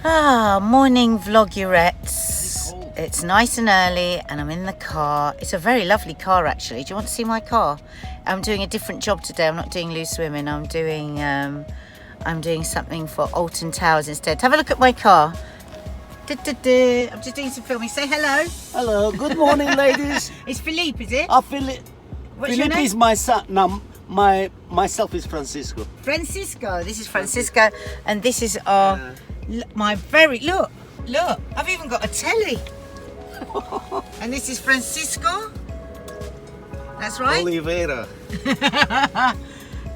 Morning vlogurettes. It's nice and early and I'm in the car. It's a very lovely car actually. Do you want to see my car? I'm doing a different job today. I'm not doing loose women. I'm doing something for Alton Towers instead. Have a look at my car. I'm just doing some filming. Say hello. Hello. Good morning, ladies. It's Philippe, is it? Philippe. What's your name? Is my son. No, myself is Francisco. Francisco. This is Francisco, and this is our my very look. I've even got a telly. And this is Francisco. That's right. Oliveira.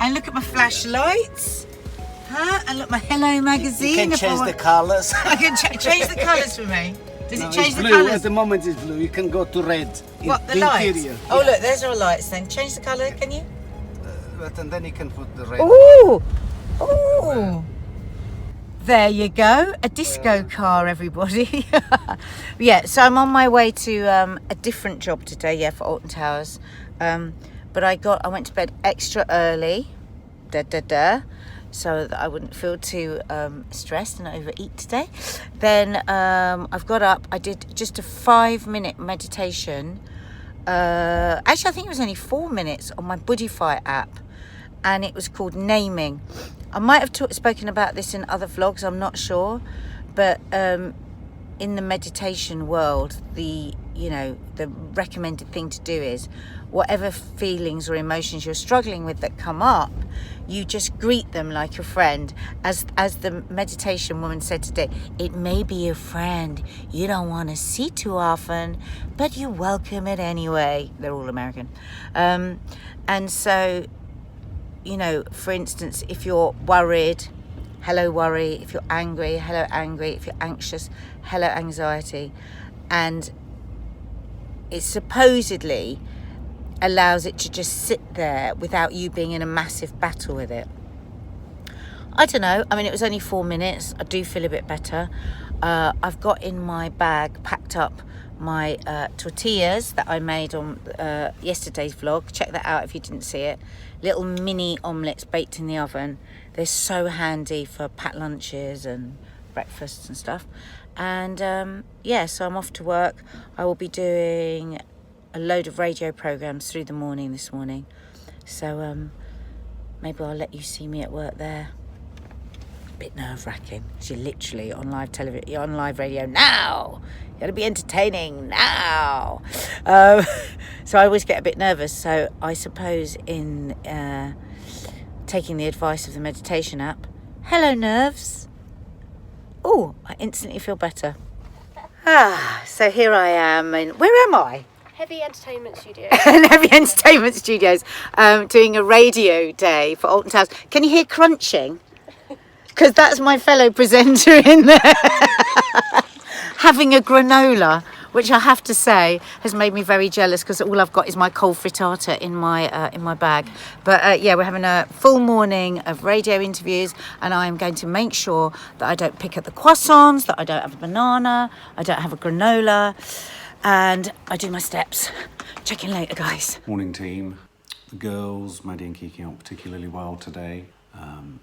And look at my flashlights. And look, my Hello magazine. You can change the colours. I can change the colours for me. Does it change the blue. colours? At the moment it's blue. You can go to red. What, the lights? Oh, look, there's our lights then. Change the colour, can you? And then you can put the red. Ooh! Ooh! There you go. A disco car, everybody. Yeah, so I'm on my way to a different job today, for Alton Towers. But I went to bed extra early. So that I wouldn't feel too stressed and overeat today. Then I've got up. I did just a 5-minute meditation. Actually, I think it was only 4 minutes on my Buddhify app, and it was called naming. I might have spoken about this in other vlogs. I'm not sure, but in the meditation world, the recommended thing to do is whatever feelings or emotions you're struggling with that come up, you just greet them like a friend. As the meditation woman said today, it may be a friend you don't want to see too often, but you welcome it anyway. They're all American. And so, for instance, if you're worried, hello worry. If you're angry, hello angry. If you're anxious, hello anxiety. And it supposedly allows it to just sit there without you being in a massive battle with it. I don't know. I mean, it was only 4 minutes. I do feel a bit better. I've got in my bag, packed up my tortillas that I made on yesterday's vlog. Check that out if you didn't see it. Little mini omelettes baked in the oven. They're so handy for packed lunches and breakfasts and stuff. And so I'm off to work. I will be doing a load of radio programs through the morning this morning. So maybe I'll let you see me at work there. A bit nerve-wracking. You're literally on live television, you're on live radio now. You got to be entertaining now. So I always get a bit nervous. So I suppose in taking the advice of the meditation app, hello nerves. Oh, I instantly feel better. So here I am, and where am I? Heavy Entertainment Studios. Heavy Entertainment Studios, doing a radio day for Alton Towers. Can you hear crunching? Because that's my fellow presenter in there. Having a granola, which I have to say has made me very jealous because all I've got is my cold frittata in my bag. But we're having a full morning of radio interviews, and I'm going to make sure that I don't pick at the croissants, that I don't have a banana, I don't have a granola, and I do my steps. Check in later, guys. Morning team. The girls, Maddie and Kiki, aren't particularly well today.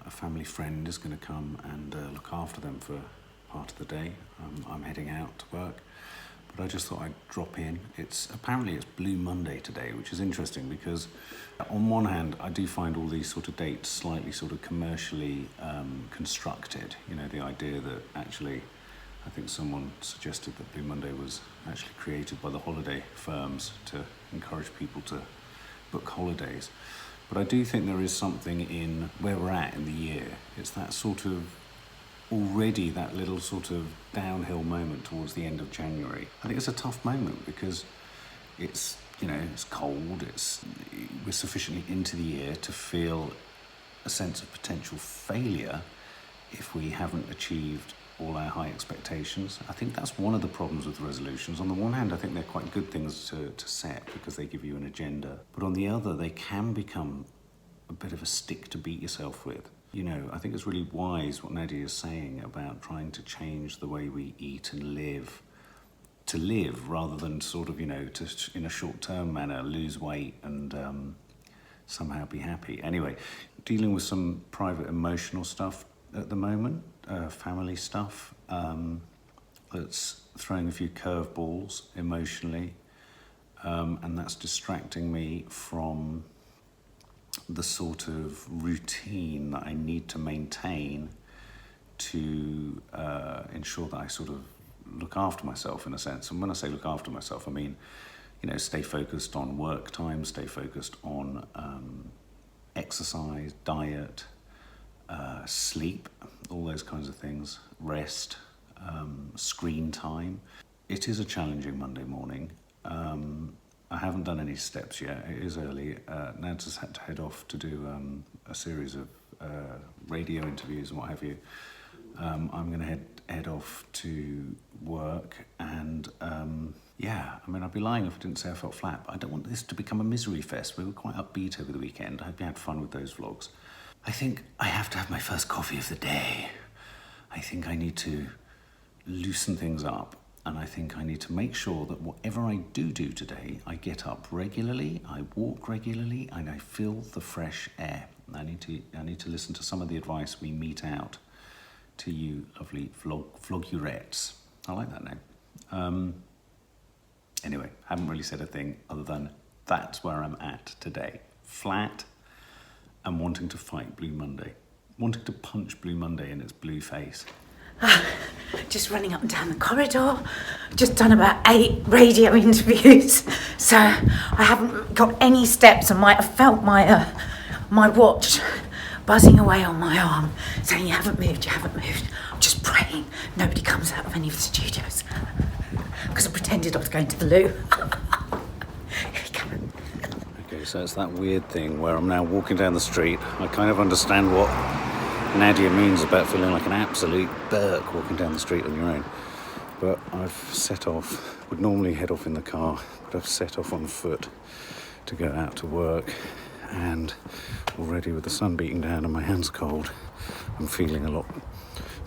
A family friend is going to come and look after them for part of the day. I'm heading out to work, but I just thought I'd drop in. Apparently it's Blue Monday today, which is interesting because on one hand I do find all these sort of dates slightly sort of commercially constructed. The idea that actually, I think someone suggested that Blue Monday was actually created by the holiday firms to encourage people to book holidays. But I do think there is something in where we're at in the year. It's that sort of already that little sort of downhill moment towards the end of January. I think it's a tough moment because it's cold, we're sufficiently into the year to feel a sense of potential failure if we haven't achieved all our high expectations. I think that's one of the problems with resolutions. On the one hand, I think they're quite good things to set because they give you an agenda. But on the other, they can become a bit of a stick to beat yourself with. I think it's really wise what NADIA is saying about trying to change the way we eat and live, to live rather than sort of, to in a short-term manner lose weight and somehow be happy. Anyway, dealing with some private emotional stuff at the moment, family stuff, that's throwing a few curveballs emotionally, and that's distracting me from the sort of routine that I need to maintain to ensure that I sort of look after myself in a sense. And when I say look after myself, I mean, you know, stay focused on work time, stay focused on exercise, diet, sleep, all those kinds of things, rest, screen time. It is a challenging Monday morning. I haven't done any steps yet. It is early. Nad's has had to head off to do a series of radio interviews and what have you. I'm going to head off to work, and yeah, I mean, I'd be lying if I didn't say I felt flat. But I don't want this to become a misery fest. We were quite upbeat over the weekend. I hope you had fun with those vlogs. I think I have to have my first coffee of the day. I think I need to loosen things up, and I think I need to make sure that whatever I do today, I get up regularly, I walk regularly, and I feel the fresh air. I need to listen to some of the advice we mete out to you lovely vloguarettes. I like that name. Anyway, haven't really said a thing other than that's where I'm at today. Flat and wanting to fight Blue Monday. Wanting to punch Blue Monday in its blue face. Just running up and down the corridor. Just done about 8 radio interviews. So I haven't got any steps. I might have felt my watch buzzing away on my arm, saying, you haven't moved. I'm just praying nobody comes out of any of the studios. Because I pretended I was going to the loo. Here we go. Okay, so it's that weird thing where I'm now walking down the street. I kind of understand what NADIA means about feeling like an absolute berk walking down the street on your own. But I've set off, would normally head off in the car, but I've set off on foot to go out to work. And already with the sun beating down and my hands cold, I'm feeling a lot,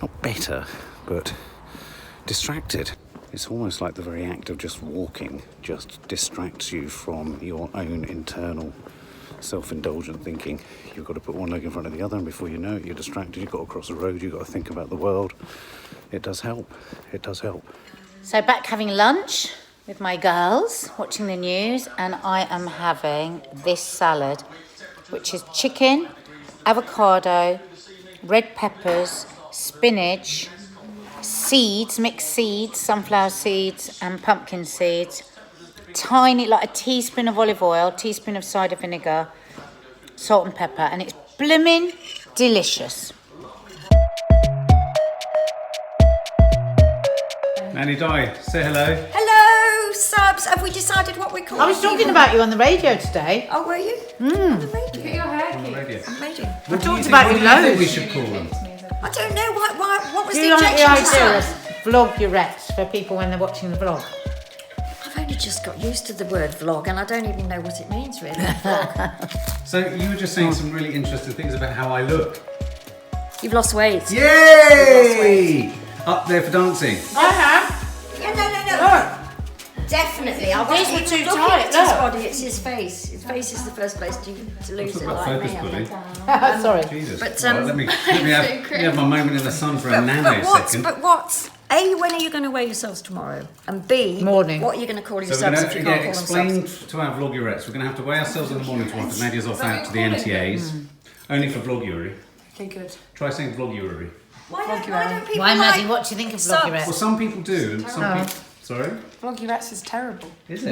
not better, but distracted. It's almost like the very act of just walking just distracts you from your own internal self-indulgent thinking. You've got to put one leg in front of the other, and before you know it, you're distracted. You've got to cross the road, you've got to think about the world. It does help. It does help. So back having lunch with my girls, watching the news, and I am having this salad, which is chicken, avocado, red peppers, spinach, seeds, mixed seeds, sunflower seeds and pumpkin seeds, tiny, like a teaspoon of olive oil, teaspoon of cider vinegar, salt and pepper, and it's blimmin' delicious. Nanny Di, say hello. Hello, subs. Have we decided what we call I was talking about you on the radio today. Oh, were you? On the radio. Get your hair On the radio. Amazing. I talked about you What do you think loads. we should call them? I don't know what was Do the you like the objection to idea of that? vloguarettes for people when they're watching the vlog? I've only just got used to the word vlog, and I don't even know what it means really. Vlog. So you were just saying some really interesting things about how I look. You've lost weight. Yay! Up there for dancing. I have. Yeah, no. Definitely. I These were wasn't too even looking tight, at his look. body. It's his face. His face is the first place to lose Talk it, about like focus, me. I buddy. think. Sorry. Jesus. But, Right, let me have my moment in the sun for a nanosecond. But what? A, when are you going to weigh yourselves tomorrow? And B, Morning. what are you going to call So we're yourselves going if you to can't call explain themselves? to our vloguarettes, we're going to have to weigh ourselves in the morning tomorrow because Nadia's off out to the NTAs. Only for vloguary. Okay, good. Try saying vloguary. Why don't people Why, Maddie, like what do you think of subs? Well, vloguarettes? some people do, and some people... Sorry? Vloguarettes is terrible. Is it?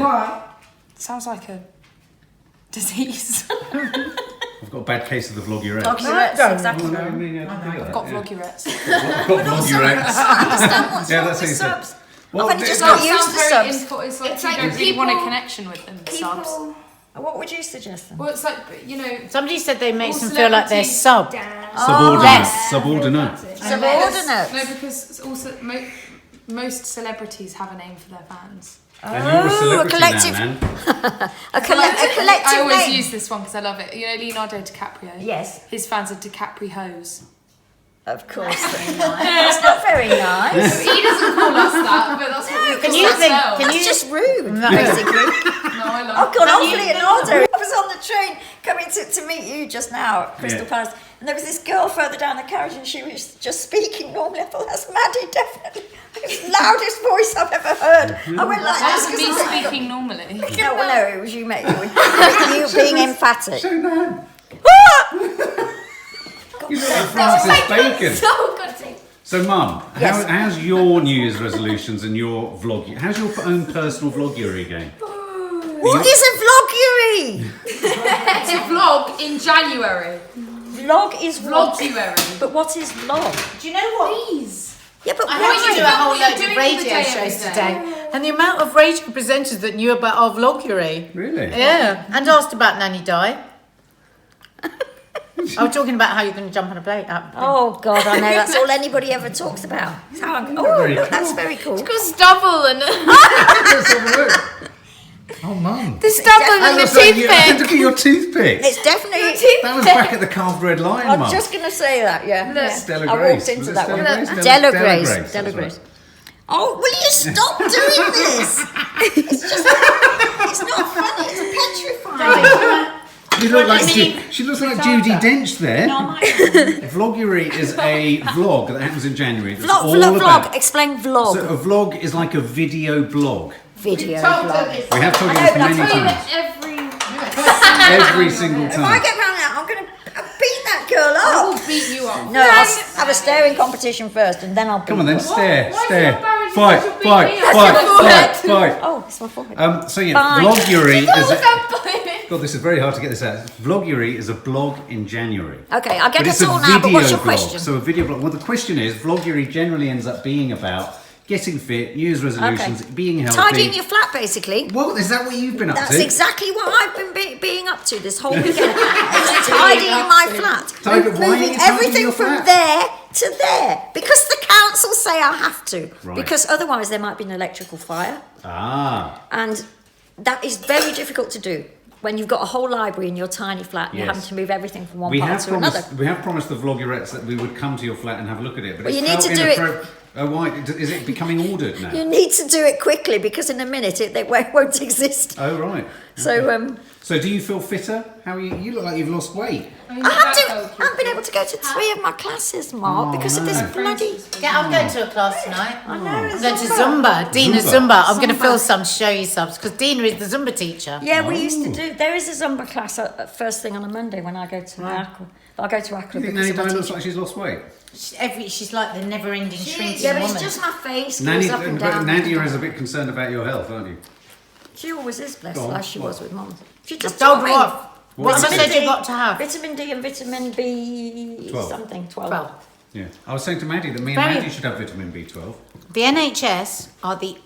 Sounds like a disease. I've got a bad case of the vloguarettes. Vloguarettes, exactly. Oh, no, I mean, I've Got vloguarettes. I've got vloguarettes. I understand what's Yeah, wrong that's with what you said. subs. Well, I've only just it- got it- used to subs. It's like It's you like don't really want a people- connection with them, subs. What would you suggest then? Well, it's like, you know... Somebody said they makes all them feel like they're sub. Subordinate. Yes. Subordinate. Subordinate. No, because it's also most celebrities have a name for their fans. And you're a celebrity collective- now, man. A collective I always name. use this one because I love it. You know Leonardo DiCaprio? Yes, His fans are DiCaprio hoes. of course. That's not very nice. He doesn't call us that, but that's what we Can call you think? ourselves. Can That's you? just rude, No. basically. No, I love I've gone Can awfully you- in order. I was on the train coming to meet you just now at Crystal Palace. And there was this girl further down the carriage and she was just speaking normally. I thought, that's Maddie, definitely. It's the loudest voice I've ever heard. I went like That this. wasn't me speaking normally. No, well, no, it was you, mate. You being emphatic. Show man. God, You look like Francis Bacon. Oh, God's sake. So, Mum, Yes. how's your New Year's resolutions and your vlog? How's your own personal vloguary going? What is a vloguary? It's a vlog in January. Vlog is vlog. Vloguary. But what is vlog? Do you know what? Please. Yeah, but I what heard you do a what whole you're load doing of all the radio day, shows every day. today, and the amount of radio presenters that knew about our vloguary. Really? Yeah, and asked about Nanny Di. I was talking about how you're going to jump on a plane. Oh God, I know that's all anybody ever talks about. It's how I'm, oh, Very look, that's cool. very cool. Got stubble and Let's have a look. Oh, Mum. the stubble and the Look at toothpick. your toothpick. It's definitely. That was back at the Carved Red Lion, I'm Mum. just going to say that. Yeah. yeah. Stella I Grace. walked into Was it that Stella one. Grace? Della Grace, Grace. that's Della right. Grace. Oh, will you stop doing this? It's just. It's not funny. It's petrifying. You look like she looks like Judi Dench there. No, I Vloguary is a vlog that happens in January. That's all vlog. about. Explain vlog. So a vlog is like a video blog. Video vlog. We have told you I this know, but many I've told times. Every Every single If I time. get round that, I'm going to beat that girl I up. will beat you up. No, I'll have a staring competition first, and then I'll beat Come on then, you up. stare, Why is stare. it embarrassing? Fight, You should beat fight, me up. fight, That's your fight, forehead. fight. Oh, it's my forehead. So yeah, Fine. Vloguary is. Fine. God, this is very hard to get this out. Vloguary is a blog in January. Okay, I get But it's it a all now, but what's your video blog. question? So a video blog. Well, the question is, Vloguary generally ends up being about getting fit, New Year's resolutions, being healthy. Tidying your flat, basically. Well, is that what you've been up That's to? exactly what I've been being up to this whole weekend. It's tidying my flat. Why are you Moving tidying everything your from flat? there to there. Because the council say I have to. Right. Because otherwise there might be an electrical fire. Ah, And that is very difficult to do. When you've got a whole library in your tiny flat and you're Yes. having to move everything from one we part have to another. promised the Vlogurettes that we would come to your flat and have a look at it. But Well, it you need felt to do it- inappropri- Oh, why? Is it becoming ordered now? You need to do it quickly because in a minute they won't exist. Oh, right. So So do you feel fitter? How are you? You look like you've lost weight. I haven't been able to go to 3 of my classes, Mark, Oh, because of this no. bloody. Yeah, I'm going to a class tonight. I know. I'm going to Zumba, Dina Zumba. Zumba. I'm going to film some, show you some, because Dina is the Zumba teacher. Yeah, we used to do. There is a Zumba class first thing on a Monday when I go to Aqua. I go to Aqua Do you think because Nanny of my Di looks teacher. like she's lost weight? She's like the never-ending shrinking Yeah, but woman. it's just my face Nanny, goes up and but down. Nadia is a bit concerned about your health, aren't you? She always is, bless Go her, on. as she was with Mum. She I've just told told her me. off. What I said you got to have. Vitamin D and vitamin B 12. something, 12. 12. Yeah. I was saying to Maddie that me and Very- Maddie should have vitamin B12. The NHS are the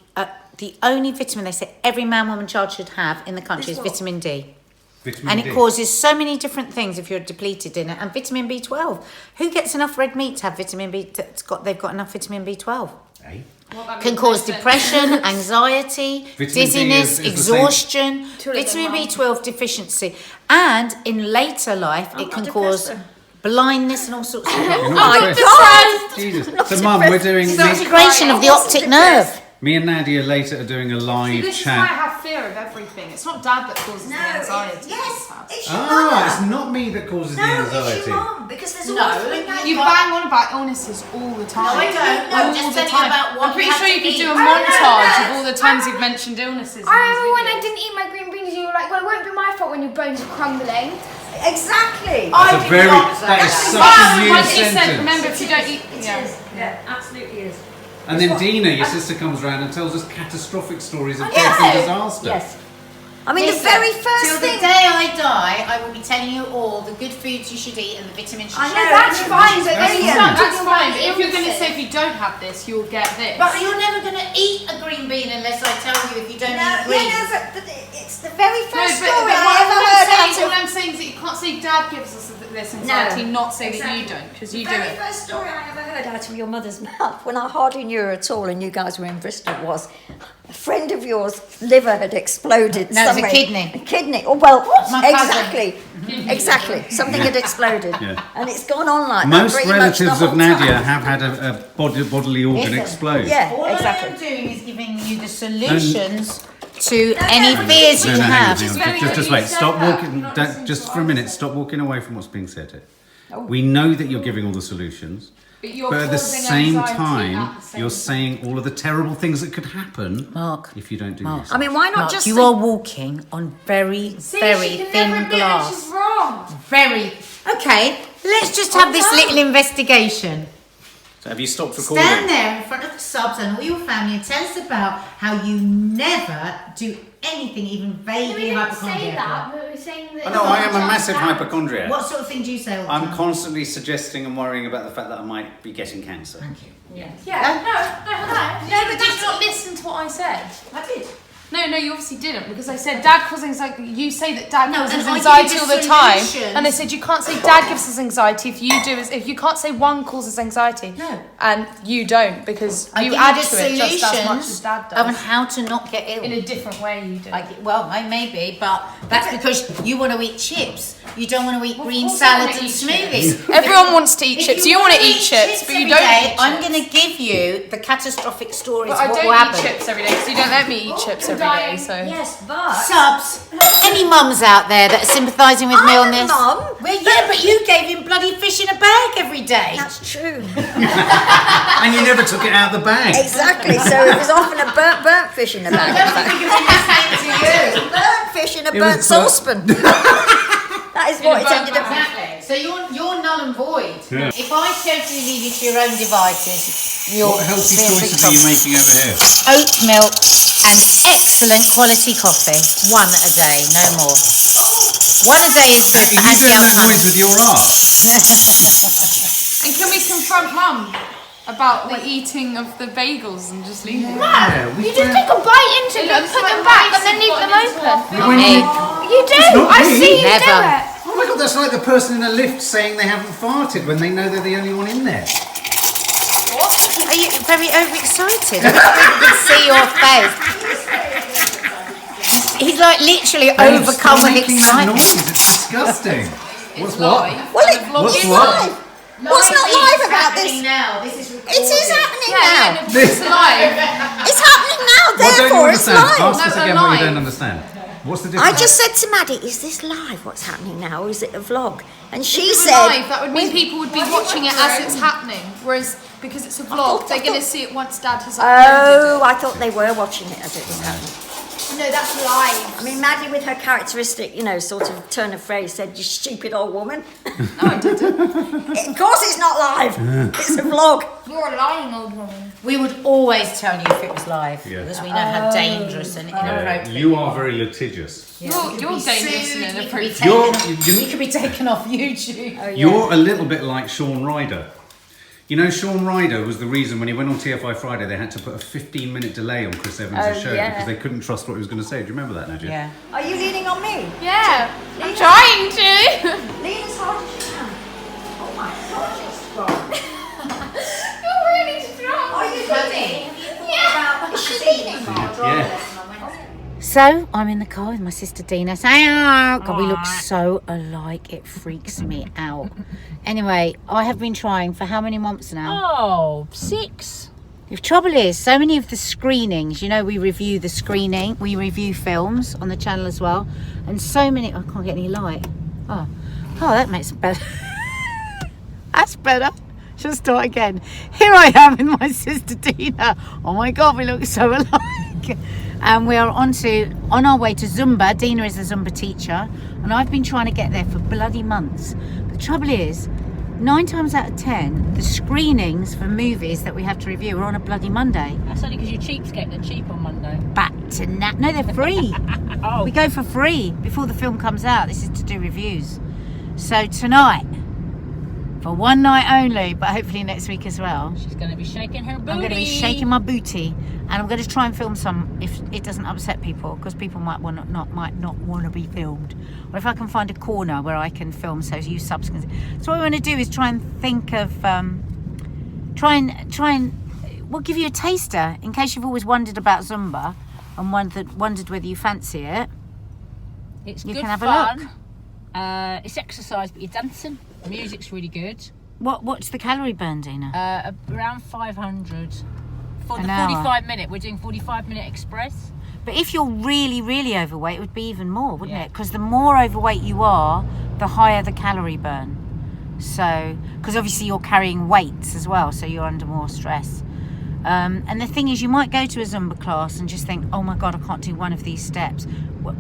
only vitamin they say every man, woman, child should have in the country Is is what? vitamin D. Vitamin And D. it causes so many different things if you're depleted in it. And vitamin B12. Who gets enough red meat to have vitamin B? They've got enough vitamin B12. Eh? Can cause depression, anxiety, Vitamin D dizziness, is the same- exhaustion, Two of them, vitamin Mum. B12 deficiency. And in later life, it can not cause depressed, blindness and all sorts of things. You're Oh not my depressed? God! Jesus. So, Mum, we're doing. Disintegration of the optic nerve. Me and Nadia later are doing a live This is why I chat. have fear of everything. It's not Dad that causes the anxiety. yes, it's your Ah, mother. it's not me that causes the No, it's anxiety. your mum, because there's No, always been You bang on about illnesses all the time. No, I don't. I'm just All the telling you time. about what I'm pretty you sure have you to could do a eat. montage of all the times you've mentioned illnesses. I remember when I didn't eat my green beans, you were like, well, it won't be my fault when your bones are crumbling. Exactly. That's a very. That is such a new Once you said, sentence. remember if you don't eat. It Yeah. is. Yeah, absolutely is. And then Dina, your sister, comes around and tells us catastrophic stories of Yes. death and disaster. Yes. I mean, the very first Till thing. the day I die, I will be telling you all the good foods you should eat and the vitamins you I should know, eat. That's fine, but That's then you fine. start That's talking fine, about but if you're going to illnesses. say if you don't have this, you'll get this. But you're never going to eat a green bean unless I tell you if you don't eat greens. but it's the very No, first but story what I ever heard out all of. I'm saying is that you can't say Dad gives us this anxiety, not say that you exactly. don't, because The you do very it. first story I ever heard out of your mother's mouth, when I hardly knew her at all, and you guys were in Bristol, was a friend of yours' liver had exploded. No, it was a somewhere. kidney. A kidney. Oh well, My cousin. exactly, exactly. Something had exploded, Yeah. and it's gone on like that. Most pretty much the relatives whole of Nadia time. have had a bodily organ Listen. explode. Yeah, All I am exactly. doing is giving you the solutions to any no, fears No, you no, hang on, have. hang on. very Just good wait. you said Stop that. walking. Not Don't, listening just to for a us. minute. Stop walking away from what's being said here. We know that you're giving all the solutions. But But at the same time, you're saying all of the terrible things that could happen if you don't do this. I mean, why not Mark, just... you are walking on very, very thin glass. She's wrong. Very. Okay, let's just have this little investigation. So have you stopped recording? Stand there in front of the subs and all your family and tell us about how you never do anything even vaguely We didn't say hypochondriacal. that, but we were saying that. Oh, no, I am a massive hypochondriac. What sort of thing do you say all the I'm time? constantly suggesting and worrying about the fact that I might be getting cancer. Thank you. Yeah, no, but did you not listen to what I said? I did. No, you obviously didn't, because I said Dad causes anxiety. You say that Dad causes and I anxiety give all you the the time, solutions. and they said you can't say Dad gives us anxiety if you can't say one causes anxiety. No. And you don't, because I you give add you to the it just as much as solutions Dad of does. how to not get ill. In a different way, you do. Well, maybe, but that's because you want to eat chips. You don't want to eat green course I wanna salads and eat smoothies. Everyone wants to eat If chips. You want to eat chips, but you every don't day, eat chips. I'm going to give you the catastrophic stories But I of what don't will eat happen. chips every day, because you don't let me eat chips every day. So Yes, but... Subs, any mums out there that are sympathising with me on I'm a this? mum. Well, yeah, but you gave him bloody fish in a bag every day. That's true. And you never took it out of the bag. Exactly. So it was often a burnt fish in a bag. In fact. To you. Burnt fish in a It burnt was burnt. saucepan. That is what it ended up being. Exactly. So you're null and void. Yeah. If I totally leave you to your own devices, you're What healthy being choices are you making over here? Oat milk and excellent quality coffee. One a day, no more. One a day is good for Are you doing that anti-Alzheimer's. noise with your arse? And can we confront Mum about the eating of the bagels and just leave them? Yeah, we You just take a bite into them, put them back, and then leave them open. You do. not I me. see you Never. do it. Oh my god, that's like the person in a lift saying they haven't farted when they know they're the only one in there. Are you very overexcited? I can see your face. He's like literally overcome Stop with making that excitement. noise, it's disgusting. What's what? Well, What's it's what? live. What's not live about this? Now. This is It is happening now. It's live. It's happening now. What don't you Therefore, it's understand? live. Ask us No, again what you live. don't understand. What's the I difference? just said to Maddie, "Is this live? What's happening now, or is it a vlog?" And she If it were said, live, that would mean people would be watching it as it's happening. Whereas because it's a vlog, they're going to see it once Dad has uploaded "Oh, I thought they were watching it as it was happening." No, that's live. I mean, Maddie, with her characteristic, sort of turn of phrase, said, "You stupid old woman." it. No, I didn't. Of course, it's not live. It's a vlog. You're a lying old woman. We would always tell you if it was live Yeah. because we know how dangerous and inappropriate. You are very litigious. Yeah, we could You're be dangerous sued, and we could be inappropriate. taken You're- we could be taken off YouTube. You're a little bit like Sean Ryder. You know, Sean Ryder was the reason when he went on TFI Friday, they had to put a 15-minute delay on Chris Evans' show yeah. because they couldn't trust what he was going to say. Do you remember that, Nadia? Yeah. Are you leaning on me? Yeah, I'm trying to. Lean as hard as you can. Oh my God, you're strong. You're really strong. Are you leaning? Yeah. Is she leaning? Yeah. So I'm in the car with my sister Dina. Say, oh, God, we look so alike. It freaks me out. Anyway, I have been trying for how many months now? Oh, 6. The trouble is, so many of the screenings, we review the screening, we review films on the channel as well, and so many. I can't get any light. Oh, that makes it better. That's better. Shall I start again? Here I am with my sister Dina. Oh my God, we look so alike. And we are on our way to Zumba. Dina is a Zumba teacher, and I've been trying to get there for bloody months. The trouble is, 9 times out of 10, the screenings for movies that we have to review are on a bloody Monday. That's only because you're cheapskate. They're cheap on Monday. Back to no, they're free. Oh. We go for free before the film comes out. This is to do reviews. So tonight, for one night only, but hopefully next week as well, She's going to be shaking her booty. I'm going to be shaking my booty, and I'm going to try and film some if it doesn't upset people, because people might not want to be filmed. Or if I can find a corner where I can film, so you subs can. So what I want to do is try and think of we'll give you a taster in case you've always wondered about Zumba and wondered whether you fancy it. It's You good can have a fun. look. It's exercise, but you're dancing. The music's really good. What's the calorie burn, Dina? Around 500. For An the hour. 45-minute, we're doing 45-minute express. But if you're really, really overweight, it would be even more, wouldn't Yeah. it? Because the more overweight you are, the higher the calorie burn. So, because obviously you're carrying weights as well, so you're under more stress. And the thing is, you might go to a Zumba class and just think, oh my God, I can't do one of these steps.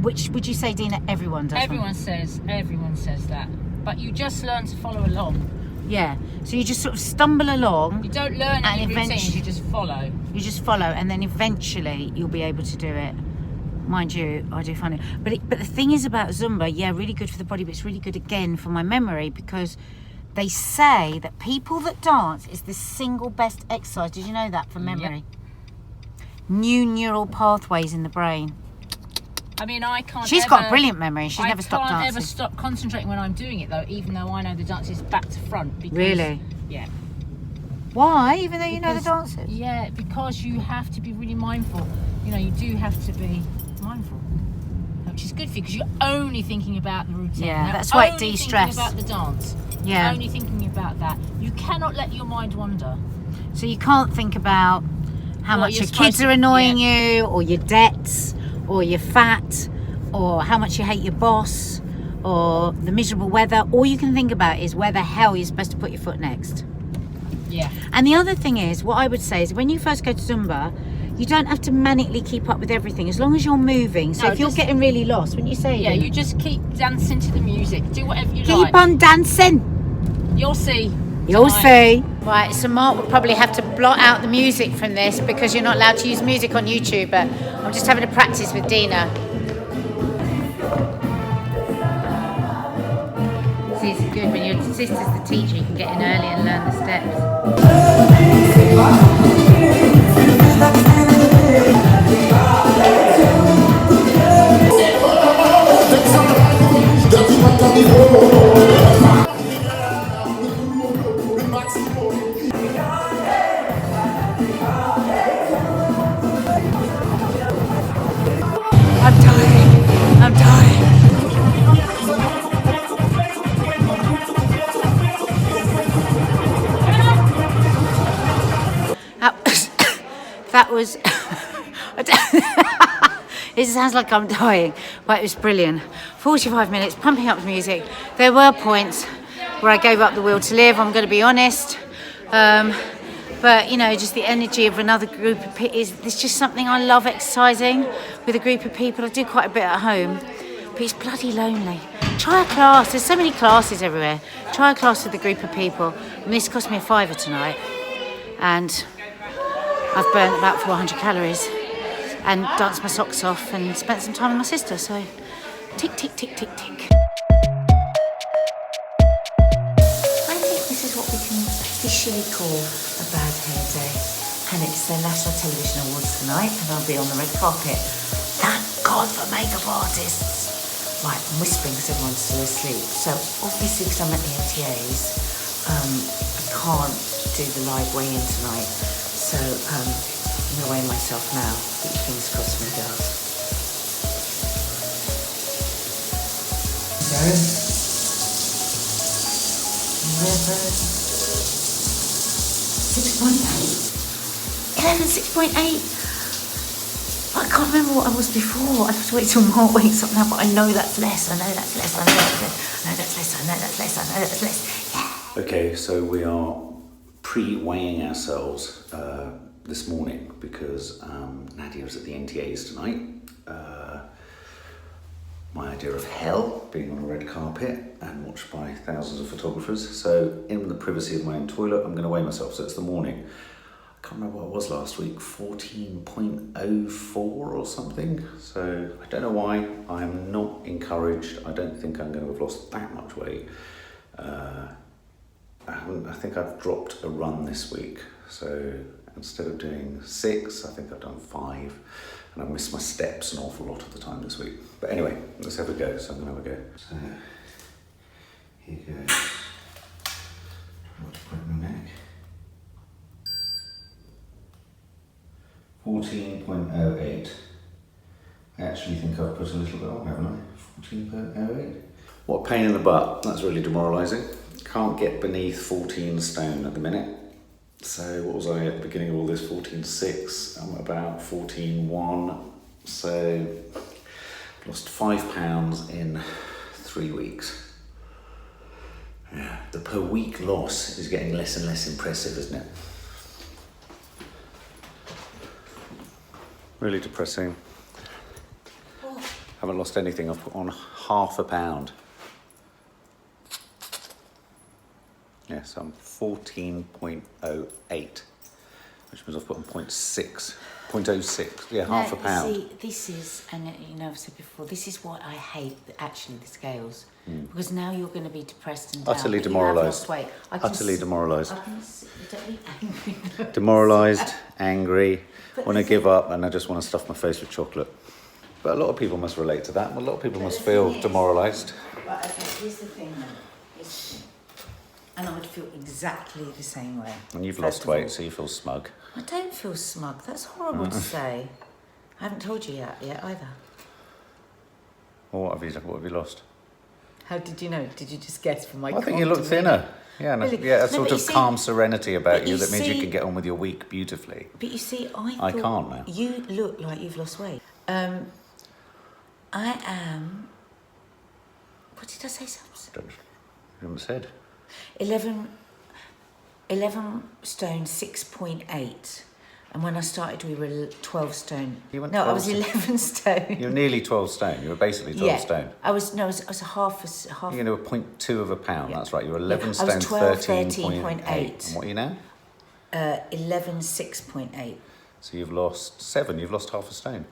Which would you say, Dina, everyone does? Everyone says that. But you just learn to follow along. Yeah. So you just sort of stumble along. You don't learn any routines, you just follow. You just follow, and then eventually you'll be able to do it. Mind you, I do find it. But the thing is about Zumba, yeah, really good for the body, but it's really good again for my memory, because they say that people that dance is the single best exercise. Did you know that, for memory? Yep. New neural pathways in the brain. I mean, I can't. She's got a brilliant memory. She's never stopped dancing. I can't ever stop concentrating when I'm doing it, though, even though I know the dance is back to front. Because, really? Yeah. Why? Even though you know the dances? Yeah, because you have to be really mindful. You know, you do have to be mindful, which is good for you, because you're only thinking about the routine. Yeah, now, that's why it de-stress. Only thinking about the dance. Yeah. You're only thinking about that. You cannot let your mind wander. So you can't think about how much your kids are annoying you, or your debts, or you're fat, or how much you hate your boss, or the miserable weather. All you can think about is where the hell you're supposed to put your foot next. Yeah. And the other thing is, what I would say is, when you first go to Zumba, you don't have to manically keep up with everything, as long as you're moving. So if you're getting really lost, when you say you just keep dancing to the music. Do whatever you like. Keep on dancing. You'll see. You'll see. Right, so Mark will probably have to blot out the music from this, because you're not allowed to use music on YouTube, but I'm just having a practice with Dina. See, it's good when your sister's the teacher, you can get in early and learn the steps. I'm dying. That was it sounds like I'm dying, but it was brilliant. 45 minutes pumping up the music. There were points where I gave up the will to live, I'm going to be honest, but you know, just the energy of another group of people it's just something I love, exercising with a group of people. I do quite a bit at home, but it's bloody lonely. Try a class, there's so many classes everywhere. Try a class with a group of people. And this cost me a £5 tonight, and I've burnt about 400 calories and danced my socks off and spent some time with my sister. So, tick, tick, tick, tick, tick. I think this is what we can officially call a bad hair day. And it's the National Television Awards tonight, and I'll be on the red carpet. Thank God for makeup artists. Right, I'm whispering because everyone's still asleep. So, obviously, because I'm at the NTAs, I can't do the live weigh-in tonight. So, I'm going to weigh myself now. Keep your fingers crossed for me, girls. Go. 6.8. I can't remember what I was before. I have to wait till Mark wakes up now, but I know that's less. I know that's less. I know that's less. I know that's less. I know that's less. I know that's less. Yeah. Okay, so we are pre-weighing ourselves this morning because Nadia is at the NTAs tonight. My idea of hell, being on a red carpet and watched by thousands of photographers. So in the privacy of my own toilet, I'm going to weigh myself. So it's the morning. I can't remember what it was last week, 14.04 or something. So I don't know why. I am not encouraged. I don't think I'm going to have lost that much weight. I think I've dropped a run this week. So instead of doing 6, I think I've done 5. And I've missed my steps an awful lot of the time this week. But anyway, let's have a go. So I'm going to have a go. So here goes. Try to break my neck. 14.08. I actually think I've put a little bit on, haven't I? 14.08. What a pain in the butt. That's really demoralising. Can't get beneath 14 stone at the minute. So what was I at the beginning of all this? 14.6. I'm about 14.1. So lost 5 pounds in 3 weeks. Yeah. The per week loss is getting less and less impressive, isn't it? Really depressing. Haven't lost anything. I've put on ½ pound. Yes, I'm 14.08, which means I've put on 0.06. Yeah, ½ a pound. See, this is, and you know, I've said before, this is what I hate, actually, the scales. Because now you're going to be depressed and down. Utterly but you have demoralised. lost weight. Utterly demoralised. Don't be angry. Demoralised, angry, want to give up, and I just want to stuff my face with chocolate. But a lot of people must relate to that. A lot of people must feel demoralised. Right, okay, here's the thing then. And I would feel exactly the same way. And you've First lost of all, weight, so you feel smug. I don't feel smug. That's horrible to say. I haven't told you yet either. Well, what have you lost? How did you know? Did you just guess from my I think you look thinner. Yeah, Really? yeah, a No, sort but of you see- calm serenity about but you you that means you see- can get on with your week beautifully. But you see, I can't now. You look like you've lost weight. I am... What did I say? You haven't said. 11 stone 6.8, and when I started we were 12 stone. You went no, I 12 was 11 stone. You're nearly 12 stone. You were basically 12 stone. I was a half. You're going to 0.2 of a pound. Yeah. That's right. You're 11 I stone, was 12, 13.8. 13.8. And what are you now? 11 6.8. So you've lost 7. You've lost ½ a stone.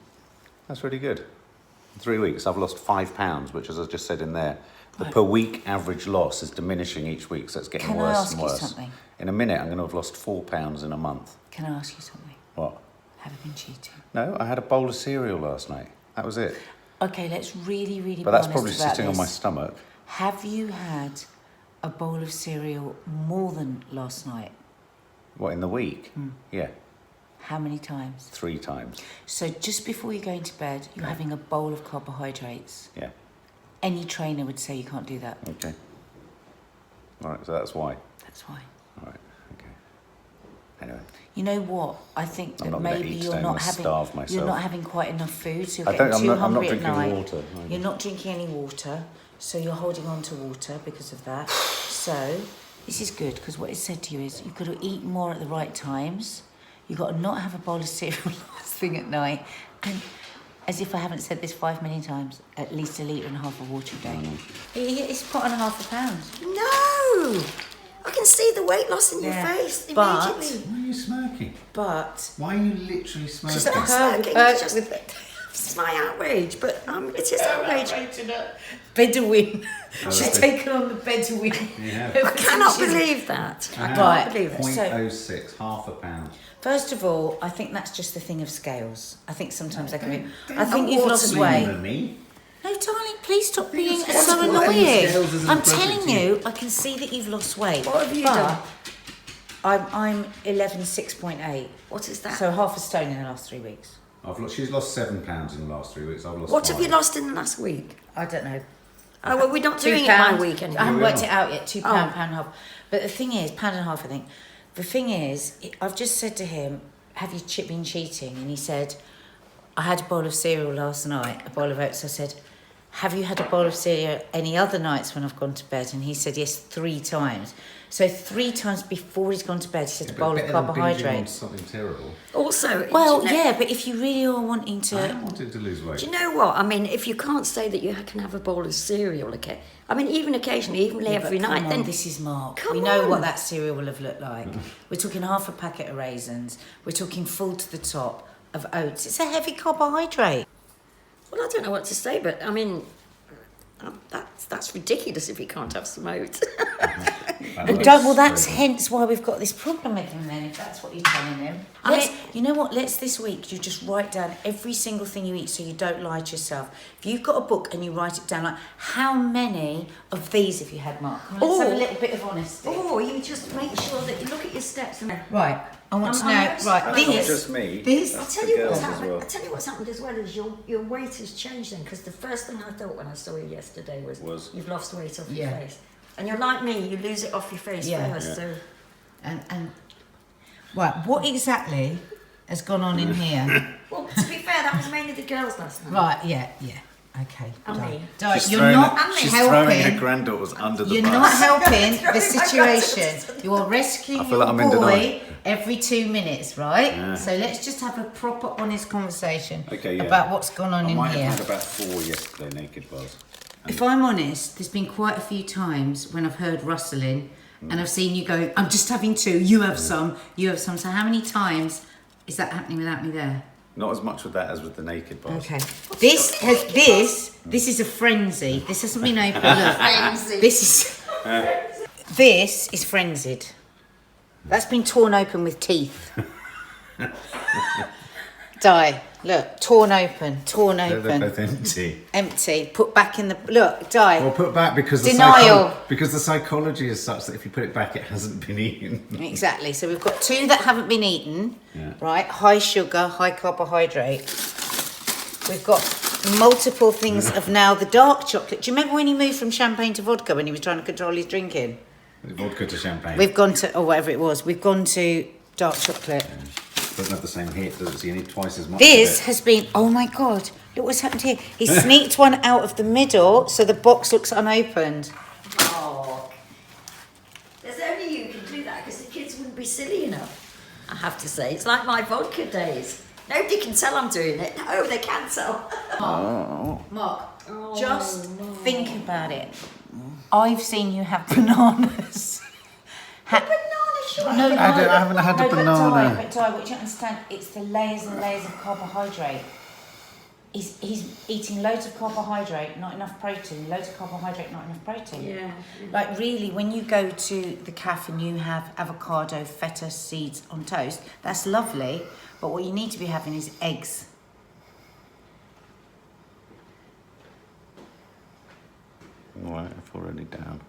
That's really good. In 3 weeks, I've lost £5, which, as I just said in there, the per week average loss is diminishing each week, so it's getting Can I worse ask and you worse. something? In a minute, I'm going to have lost £4 in a month. Can I ask you something? What? Have you been cheating? No, I had a bowl of cereal last night. That was it. Okay, let's really, really But be that's honest probably about sitting on my this. stomach. Have you had a bowl of cereal more than last night? What, in the week? Yeah, How many times? 3 times. So just before you're going to bed, you're having a bowl of carbohydrates. Yeah, Any trainer would say you can't do that. okay. All right, so that's why. That's why. All right, okay. Anyway, You know what? I think I'm that not gonna maybe eat you're today, I'm not gonna having starve myself. you're not having quite enough food, so you're I getting don't- too I'm not hungry drinking at night. water, either. You're not drinking any water, so you're holding on to water because of that. So this is good because what it said to you is you've got to eat more at the right times. You've got to not have a bowl of cereal last thing at night, and as if I haven't said this 5 million times, at least 1.5 litres of water a day. It's put on ½ a pound. No! I can see the weight loss in your Yeah. face But- immediately. why are you smirking? But Why are you literally smirking? It's not smirking, it's just it's my outrage, but it is outrage. Bedouin. Oh, She's that's it. taken on the Bedouin. Yeah. I cannot believe that. I Right. can't believe it. So- 0.06, ½ a pound. First of all, I think that's just the thing of scales. I think sometimes they can be. don't I think know you've what lost to weight. Than me. No, darling, please stop being scales- so what are the annoying. scales as a I'm present telling to you? you, I can see that you've lost weight. What have you but done? I'm 11.6.8. What is that? So ½ a stone in the last 3 weeks. She's lost £7 in the last 3 weeks. I've lost What have 5. you lost in the last week? I don't know. Oh, well, we're not doing it £2. by week I anymore. haven't we worked are. it out yet. £2, Oh. pound and a half. But the thing is, £1.50, I think. The thing is, I've just said to him, "Have you been cheating?" And he said, "I had a bowl of cereal last night, a bowl of oats." I said, "Have you had a bowl of cereal any other nights when I've gone to bed?" And he said, "Yes, 3 times." So 3 times before he's gone to bed, he said a bowl of carbohydrates. Something terrible. Also, Well, do you know- yeah, but if you really are wanting I to, wanted to lose weight. Do you know what? I mean, if you can't say that you can have a bowl of cereal, okay? I mean, even occasionally, even Yeah, every but come night, on, then this is Mark. Come We know on. what that cereal will have looked like. We're talking half a packet of raisins. We're talking full to the top of oats. It's a heavy carbohydrate. well, I don't know what to say, but I mean, that's ridiculous if you can't have some oats. That's hence why we've got this problem with him then, if that's what you're telling him. You know what, let's this week, you just write down every single thing you eat so you don't lie to yourself. If you've got a book and you write it down, like, how many of these have you had, Mark? Come on, let's have a little bit of honesty. Or you just make sure that you look at your steps and Right, I want to know, I'm- right, I'm- this, Not just me. this, I'll That's tell the you what's girls as happened. well. I'll tell you what's happened as well is your weight has changed then, because the first thing I thought when I saw you yesterday was you've lost weight off your Yeah. face, and you're like me, you lose it off your face Yeah. first. Yeah. So and right, what exactly has gone on in here? well, to be fair, that was mainly the girls last night. Right, yeah. Okay. me. She's You're throwing not it- she's throwing her helping. granddaughters under the You're bus. not helping the situation. You are rescuing I feel your like I'm in boy denial. every 2 minutes, right? Yeah. So let's just have a proper, honest conversation Okay, yeah. about what's gone on I in might here. have had about 4 yesterday, naked bars. If I'm honest, there's been quite a few times when I've heard rustling and I've seen you go, I'm just having 2, you have some, you have some. So how many times is that happening without me there? Not as much with that as with the naked bars. Okay. This is a frenzy. This hasn't been open. Look. This is frenzied. That's been torn open with teeth. Di, look, torn open. They're both empty. Empty. Put back in the look, Di. Well, put back because Denial. because the psychology is such that if you put it back, it hasn't been eaten. Exactly. So we've got 2 that haven't been eaten. Yeah. Right? High sugar, high carbohydrate. We've got multiple things of now the dark chocolate. Do you remember when he moved from champagne to vodka when he was trying to control his drinking? Vodka to champagne. We've gone to, or whatever it was, we've gone to dark chocolate. Doesn't have the same hit, does it? So you need twice as much. This of it. has been, oh my God, look what's happened here. He sneaked one out of the middle so the box looks unopened. Oh. There's only you can do that because the kids wouldn't be silly enough. I have to say, it's like my vodka days. Nobody can tell I'm doing it. No, they can't tell. Mark, just think about it. I've seen you have bananas. Banana shot. No, I haven't had a banana. But Di, what you understand, it's the layers and layers of carbohydrate. He's eating loads of carbohydrate, not enough protein. Loads of carbohydrate, not enough protein. Yeah. Like really, when you go to the cafe and you have avocado, feta seeds on toast, that's lovely. But what you need to be having is eggs. Alright, I've already down.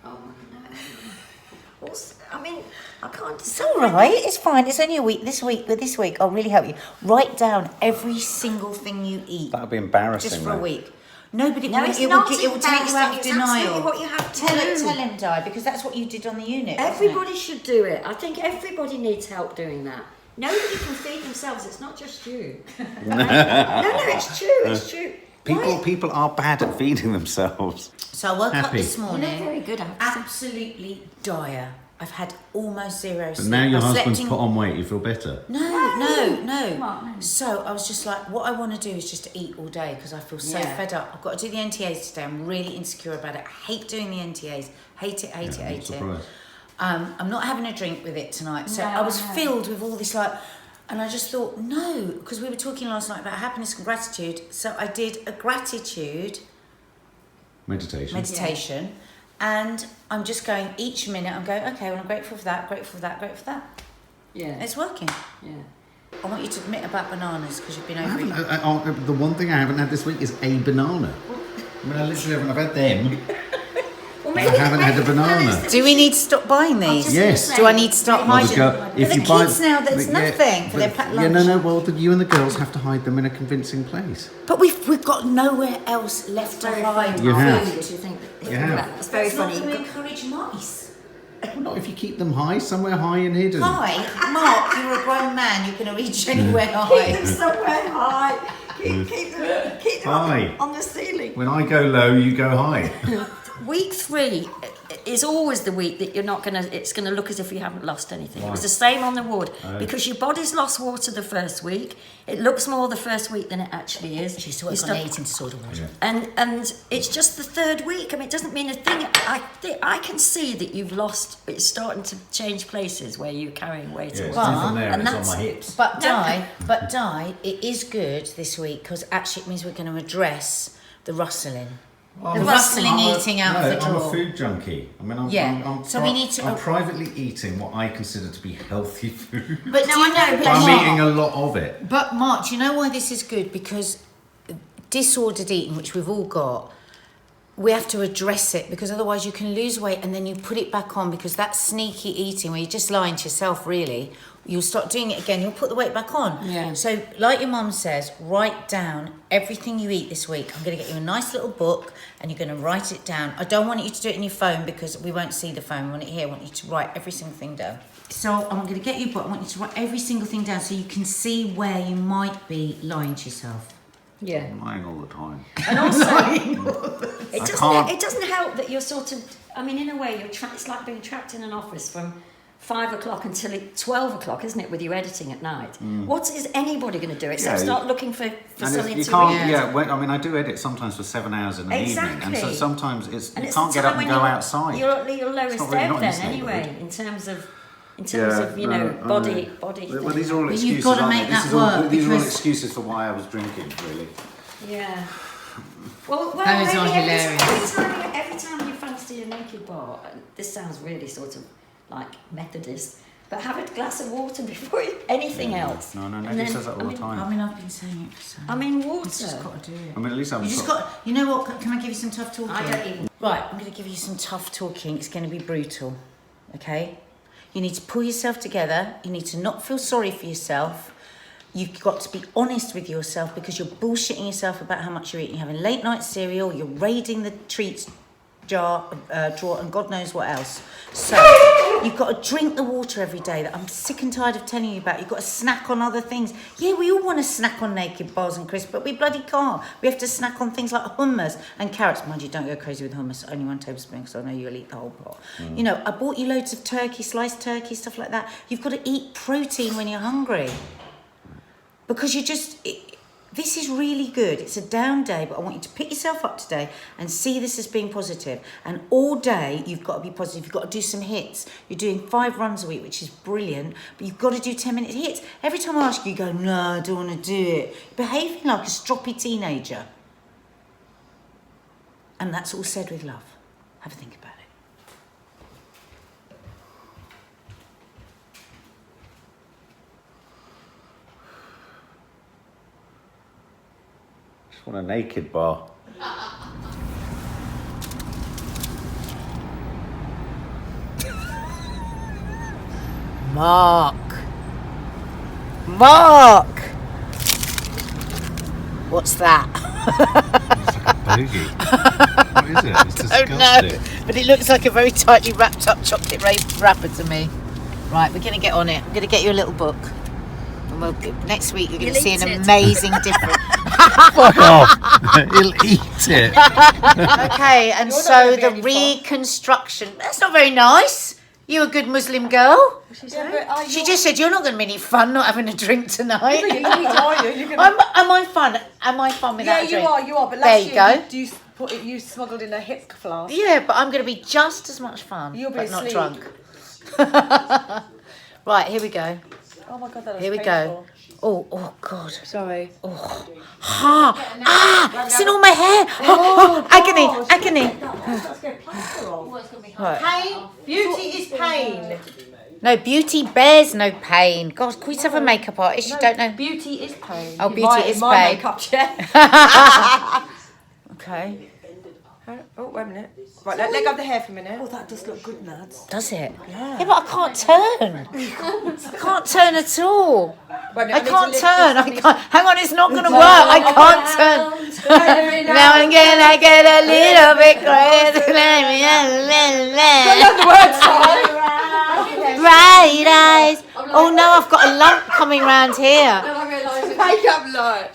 Oh no. Also, I mean, I can't. It's all right. It's fine. It's only a week. This week, I'll really help you. Write down every single thing you eat. That would be embarrassing. Just for a though. week. Nobody. No, will, it's it not will, it will take you out of embarrassing, it's absolutely denial. what you have to tell do. Tell him, Di, because that's what you did on the unit. wasn't it? Everybody should do it. I think everybody needs help doing that. Nobody can feed themselves. It's not just you. no, it's true. It's true. People are bad at feeding themselves. So I woke up Happy. this morning. You're not very good, I have to say. Absolutely dire. I've had almost zero But sleep. now your I slept husband's in- put on weight, you feel better. No. Come on, no. So I was just like, what I want to do is just to eat all day because I feel so Yeah. fed up. I've got to do the NTAs today. I'm really insecure about it. I hate doing the NTAs. Hate it. I'm surprised. I'm not having a drink with it tonight. So No, I was I know. filled with all this like, and I just thought, no, because we were talking last night about happiness and gratitude. So I did a gratitude meditation. And I'm just going each minute, I'm going, okay, well, I'm grateful for that, grateful for that, grateful for that. Yeah. It's working. Yeah. I want you to admit about bananas because you've been I over haven't, it. the one thing I haven't had this week is a banana. I mean, I literally haven't. I've had them. But I haven't had a banana. Do we need to stop buying these? Yes. Do I need to start Well, hiding? if For you the buy- kids now, there's yeah, nothing for their but- packed Yeah, lunch. no. Well, you and the girls have to hide them in a convincing place. But we've got nowhere else left to hide. You have. Do you think that You have. That's very It's not funny. going to You've got- encourage mice. Not if you keep them high, somewhere high and hidden. Hi, Mark, you're a grown man. You're going to reach anywhere Keep them high. somewhere high. Keep them High. on the ceiling. When I go low, you go high. Week 3 is always the week that you're not gonna. It's gonna look as if you haven't lost anything. Why? It was the same on the ward because your body's lost water the first week. It looks more the first week than it actually is. She's still got You an start- eating disorder. And it's just the 3rd week. I mean, it doesn't mean a thing. I can see that you've lost. It's starting to change places where you're carrying weight. Yeah, it's Well, nothing there. and It's on that's- my hips. But Di, it is good this week because actually it means we're going to address the rustling. The rustling eating out of the I'm drawer. a food junkie. I mean, Yeah, so we need to- I'm privately eating what I consider to be healthy food. But do you know, But I'm eating a lot of it. But Mark, do you know why this is good? Because disordered eating, which we've all got, we have to address it because otherwise you can lose weight and then you put it back on because that sneaky eating where you're just lying to yourself really, you'll start doing it again, you'll put the weight back on. Yeah. So like your mum says, write down everything you eat this week. I'm going to get you a nice little book and you're going to write it down. I don't want you to do it in your phone because we won't see the phone. We want it here. I want you to write every single thing down. So I'm going to get you a book. I want you to write every single thing down so you can see where you might be lying to yourself. Yeah. I'm lying all the time. And also, can't- it doesn't help that you're sort of, I mean, in a way, it's like being trapped in an office from 5 o'clock until 12 o'clock, isn't it, with you editing at night? What is anybody going to do except start looking for something you to can't, read? yeah, I mean, I do edit sometimes for 7 hours in the evening, and so sometimes you it's can't the get up time and when go outside. You're at your lowest not really ebb not in then, this anyway, neighbourhood. in terms of body. Well, these are all But excuses. you've got to aren't make they? that work, These are all because- excuses for why I was drinking, really. Yeah. Well, Those are maybe hilarious. every time you fancy a naked bar, this sounds really sort of like Methodist, but have a glass of water before anything else. No, And Nadia then- says that all the time. I mean, I've been saying it for so long. I mean, water. You've just got to do it. I mean, at least I'm You just got. You know what? Can I give you some tough talking? I don't even. Right, I'm going to give you some tough talking. It's going to be brutal. Okay? You need to pull yourself together. You need to not feel sorry for yourself. You've got to be honest with yourself, because you're bullshitting yourself about how much you're eating. You're having late night cereal. You're raiding the treats drawer, and God knows what else. So you've got to drink the water every day that I'm sick and tired of telling you about. You've got to snack on other things. Yeah, we all want to snack on naked bars and crisps, but we bloody can't. We have to snack on things like hummus and carrots. Mind you, don't go crazy with hummus. Only 1 tablespoon, because I know you'll eat the whole pot. You know, I bought you loads of turkey, sliced turkey, stuff like that. You've got to eat protein when you're hungry. Because this is really good. It's a down day, but I want you to pick yourself up today and see this as being positive. And all day, you've got to be positive. You've got to do some hits. You're doing 5 runs a week, which is brilliant, but you've got to do 10-minute hits. Every time I ask you, you go, no, I don't want to do it. You're behaving like a stroppy teenager. And that's all said with love. Have a think about it. I want a naked bar. Mark. What's that? Bogey. What is it? It's I don't know, but it looks like a very tightly wrapped up chocolate wrapper to me. Right, we're going to get on it. I'm going to get you a little book. And next week you're going to see an amazing difference. Fuck off. He'll eat it. Okay, and so the reconstruction. That's not very nice. You a good Muslim girl? She just said you're not going to be any fun not having a drink tonight. Am I fun? Am I fun without a drink? you are. But There last you year go. you smuggled in a hip flask. Yeah, but I'm going to be just as much fun, You'll be but not asleep. drunk. Right, here we go. Oh my god, that was Here we painful. go. Oh God. Sorry. It's in all my hair. Agony. Pain. Beauty is pain. No, beauty bears no pain. God, can we have a makeup artist? You don't know. Beauty is pain. Oh, beauty is My pain. makeup chair. Okay. Oh, wait a minute. Right, let go of the hair for a minute. Oh, that does look good, Nads. Does it? Yeah, but I can't turn. I can't turn at all. Wait a minute, I need to can't lift turn. this- I can't. Hang on, it's not going to work. I can't turn. Now and again, I get a little bit crazy. Bright eyes. Oh no, I've got a lump coming round here. Makeup light.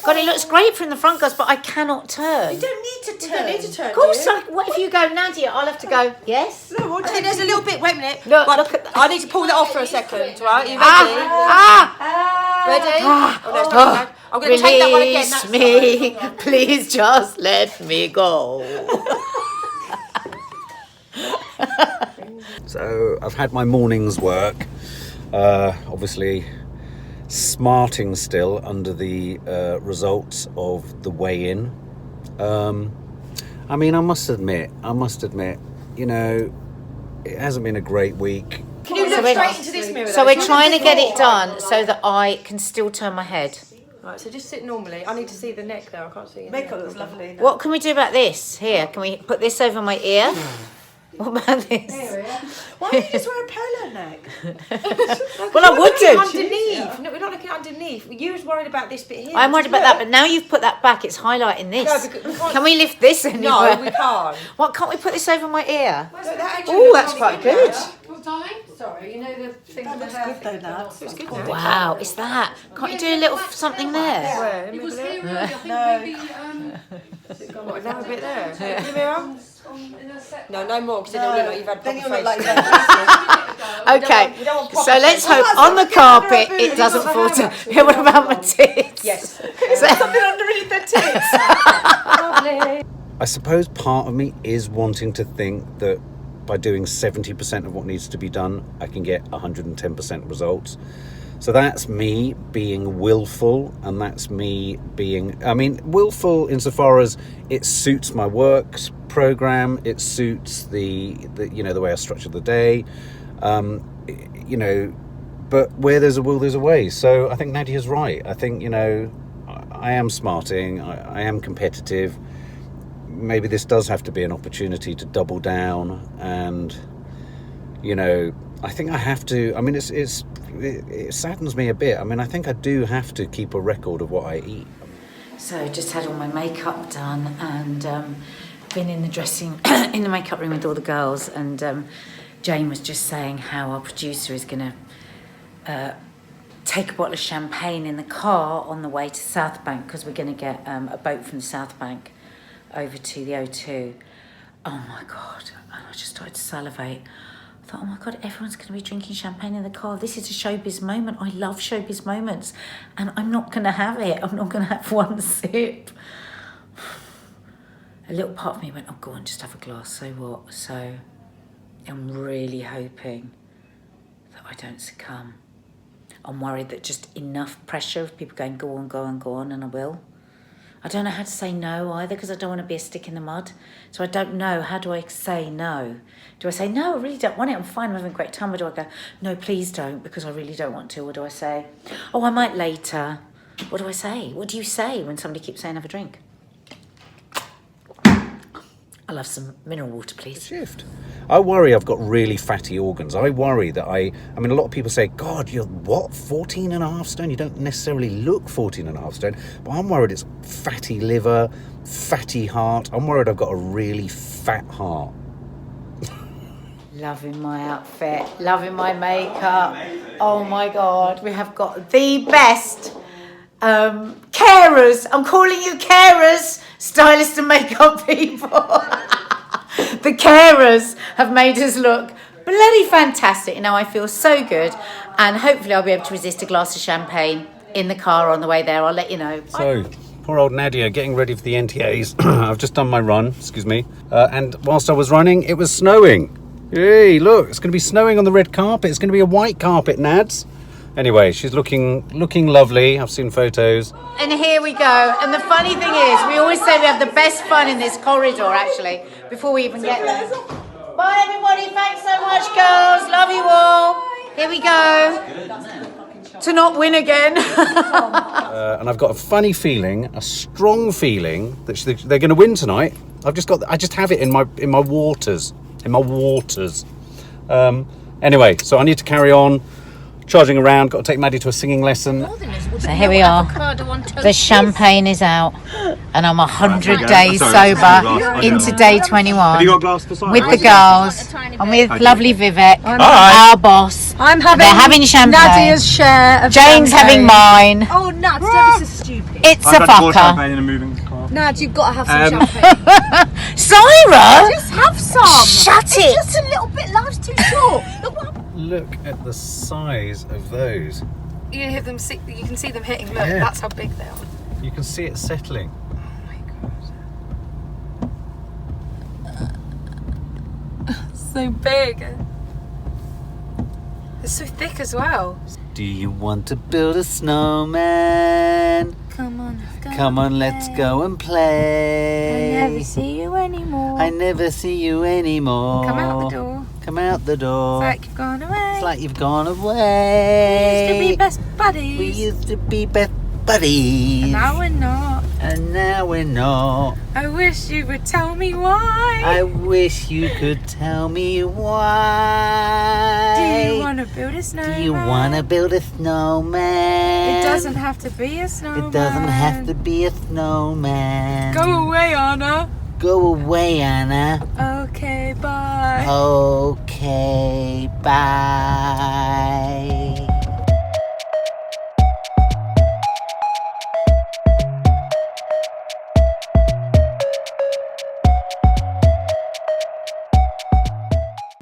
God, it looks great from the front, guys, but I cannot turn. You don't need to turn. You don't need to turn. Of course, what if you go, Nadia? I'll have to go, yes? Okay, there's a little bit. Wait a minute. Look, Right, look at that. I need to pull that off for a second, right? You ready? Ready? Oh, let's do that. I'm going to take that one again. That's Release me. Please just let me go. So I've had my morning's work. Obviously smarting still under the results of the weigh-in. I mean, I must admit, you know, it hasn't been a great week. Can you look straight into this mirror? So we're trying to get it done so that I can still turn my head. Right, so just sit normally. I need to see the neck there. I can't see it. Makeup looks lovely. What can we do about this? Here, can we put this over my ear? What about this? Why don't you just wear a polo neck? Well, I would do. Underneath. No, we're not looking underneath. You was worried about this bit here. I'm worried about that, but now you've put that back, it's highlighting this. No, because we can't- Can we lift this anywhere? No, we can't. What, can't we put this over my ear? Oh, Oh, that's quite good. darling? Sorry, you know the thing with the hair. Good though, lads. It's good now. Wow, is that? Can't you do a little something there? Where? It was here earlier. I think maybe. What, now a bit there? In the mirror? In a sec. No more, because then you'll look like you've had proper face. Okay, so let's hope on the carpet it doesn't fall down. Yeah, what about my tits? Yes. Something underneath their tits. I suppose part of me is wanting to think that by doing 70% of what needs to be done, I can get 110% results. So that's me being willful, and that's me being, I mean, willful insofar as it suits my works program, it suits the you know, the way I structure the day, you know, but where there's a will, there's a way. So I think Nadia's right. I think, you know, I am smarting, I am competitive. Maybe this does have to be an opportunity to double down, and, you know, I think I have to, I mean, it saddens me a bit. I mean, I think I do have to keep a record of what I eat. So just had all my makeup done, and been in the dressing, in the makeup room with all the girls, and Jane was just saying how our producer is going to take a bottle of champagne in the car on the way to South Bank, because we're going to get a boat from the South Bank over to the O2. Oh my God, and I just started to salivate. I thought, oh my God, everyone's going to be drinking champagne in the car. This is a showbiz moment. I love showbiz moments, and I'm not going to have it. I'm not going to have one sip. A little part of me went, oh, go on, just have a glass, so what? So I'm really hoping that I don't succumb. I'm worried that just enough pressure of people going, go on, go on, go on, and I will. I don't know how to say no either, because I don't want to be a stick in the mud. So I don't know, how do I say no? Do I say, no, I really don't want it, I'm fine, I'm having a great time? Or do I go, no, please don't, because I really don't want to? Or do I say, oh, I might later? What do I say? What do you say when somebody keeps saying have a drink? I'll have some mineral water, please. Shift. I worry I've got really fatty organs. I worry that I mean, a lot of people say, God, you're what, 14 and a half stone? You don't necessarily look 14 and a half stone. But I'm worried it's fatty liver, fatty heart. I'm worried I've got a really fat heart. Loving my outfit, loving my makeup. Oh my God, we have got the best carers. I'm calling you carers, stylists and makeup people. The carers have made us look bloody fantastic. Now I feel so good, and hopefully I'll be able to resist a glass of champagne in the car on the way there. I'll let you know. So, poor old Nadia getting ready for the NTAs. I've just done my run, excuse me. And whilst I was running, it was snowing. Hey, look, it's going to be snowing on the red carpet. It's going to be a white carpet, Nads. Anyway, she's looking lovely. I've seen photos. And here we go. And the funny thing is, we always say we have the best fun in this corridor, actually, before we even get there. Bye, everybody. Thanks so much, girls. Love you all. Here we go. To not win again. And I've got a funny feeling, a strong feeling, that they're going to win tonight. I just have it in my waters. In my waters. Anyway, so I need to carry on. Charging around, got to take Maddie to a singing lesson. So here we are. The champagne is out, and I'm 100 days sober into day 21 with the girls. I'm with lovely Vivek, our boss. I'm They're having champagne. Nadia's share of Jane's having mine. Oh, Nad, don't be so stupid. It's a fucker. Nad, you've got to have some champagne. Syra! Just have some. Shut it! It's just a little bit large, too short. Look at the size of those. You can hit them. You can see them hitting. Look, Yeah. that's how big they are. You can see it settling. Oh my God. So big. It's so thick as well. Do you want to build a snowman? Come on, Let's go and play. I never see you anymore. I never see you anymore. Come out the door. Come out the door. It's like you've gone away. It's like you've gone away. We used to be best buddies. We used to be best buddies. And now we're not. And now we're not. I wish you would tell me why. I wish you could tell me why. Do you want to build a snowman? Do you want to build a snowman? It doesn't have to be a snowman. It doesn't have to be a snowman. Go away, Anna. Go away, Anna. Okay, bye. Okay. Okay, bye.